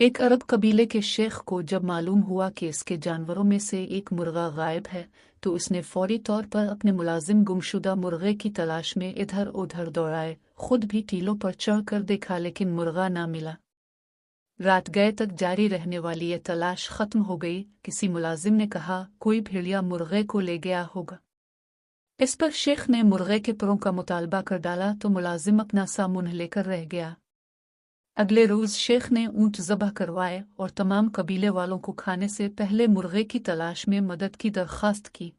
एक अरब कबीले के शेख को जब मालूम हुआ कि इसके जानवरों में से एक मुर्गा गायब है तो उसने फौरी तौर पर अपने मुलाजिम गुमशुदा मुर्गे की तलाश में इधर उधर दौड़ाए। खुद भी टीलों पर चढ़कर देखा लेकिन मुर्गा ना मिला। रात गए तक जारी रहने वाली ये तलाश खत्म हो गई। किसी मुलाजिम ने कहा, कोई भेड़िया मुर्गे को ले गया होगा। इस पर शेख ने मुर्गे के परों का मुतालबा कर डाला तो मुलाजिम अपना सा मुंह लेकर रह गया। अगले रोज शेख ने ऊंट ज़बह करवाए और तमाम कबीले वालों को खाने से पहले मुर्गे की तलाश में मदद की दरख्वास्त की।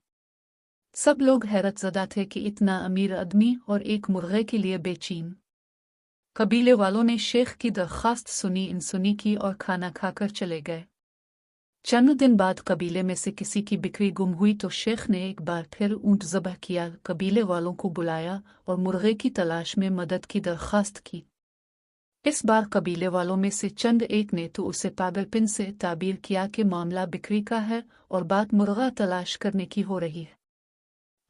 सब लोग हैरतज़दा थे कि इतना अमीर आदमी और एक मुर्गे के लिए बेचैन। कबीले वालों ने शेख की दरख्वास्त सुनी अनसुनी की और खाना खाकर चले गए। चंद दिन बाद कबीले में से किसी की बिक्री गुम हुई तो शेख ने एक बार फिर ऊंट ज़बह किया, कबीले वालों को बुलाया और मुर्गे की तलाश में मदद की दरख्वास्त की। इस बार कबीले वालों में से चंद एक ने तो उसे पागलपन से ताबीर किया कि मामला बिक्री का है और बात मुर्गा तलाश करने की हो रही है।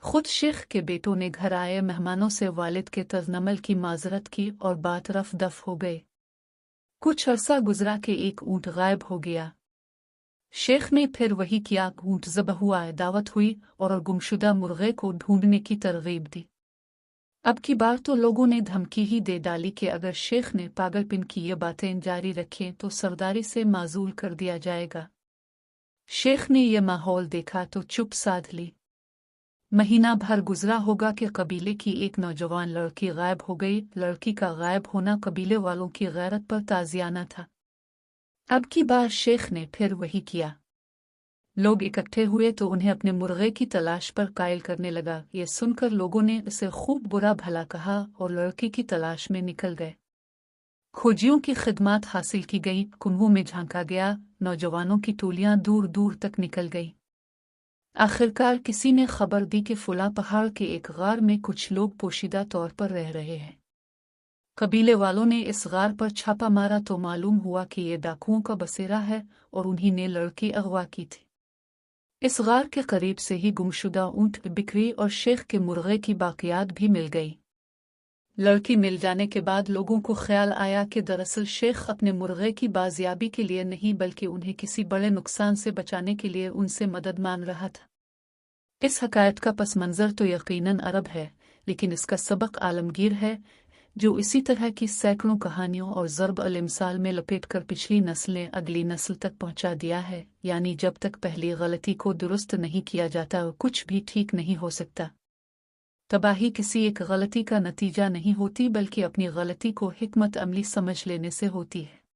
खुद शेख के बेटों ने घर आए मेहमानों से वालिद के तजनमल की माजरत की और बात रफ दफ हो गए। कुछ अरसा गुजरा के एक ऊंट गायब हो गया। शेख ने फिर वही किया, ऊंट ज़बह हुआ, दावत हुई और गुमशुदा मुर्गे को ढूंढने की तरगीब दी। अब की बार तो लोगों ने धमकी ही दे डाली कि अगर शेख ने पागलपन की ये बातें जारी रखें तो सरदारी से माजूल कर दिया जाएगा। शेख ने यह माहौल देखा तो चुप साध ली। महीना भर गुजरा होगा कि कबीले की एक नौजवान लड़की गायब हो गई। लड़की का गायब होना कबीले वालों की गैरत पर ताजियाना था। अब की बार शेख ने फिर वही किया। लोग इकट्ठे हुए तो उन्हें अपने मुर्गे की तलाश पर कायल करने लगा। ये सुनकर लोगों ने उसे खूब बुरा भला कहा और लड़की की तलाश में निकल गए। खोजियों की खिदमत हासिल की गई, कुनवों में झांका गया, नौजवानों की टोलियां दूर दूर तक निकल गई। आखिरकार किसी ने खबर दी कि फुला पहाड़ के एक गार में कुछ लोग पोशीदा तौर पर रह रहे हैं। कबीले वालों ने इस गार पर छापा मारा तो मालूम हुआ कि ये डाकुओं का बसेरा है और उन्हीं ने लड़की अगवा की थी। इस गार के करीब से ही गुमशुदा ऊंट बिक्री और शेख के मुर्गे की बाकियात भी मिल गई। लड़की मिल जाने के बाद लोगों को ख्याल आया कि दरअसल शेख अपने मुर्गे की बाजियाबी के लिए नहीं बल्कि उन्हें किसी बड़े नुकसान से बचाने के लिए उनसे मदद मांग रहा था। इस हकायत का पस मंज़र तो यकीनन अरब है, लेकिन इसका सबक आलमगीर है जो इसी तरह की सैकड़ों कहानियों और ज़र्ब अल-इमसाल में लपेटकर पिछली नस्लें अगली नस्ल तक पहुंचा दिया है। यानी जब तक पहली गलती को दुरुस्त नहीं किया जाता कुछ भी ठीक नहीं हो सकता। तबाही किसी एक गलती का नतीजा नहीं होती बल्कि अपनी गलती को हिकमत अमली समझ लेने से होती है।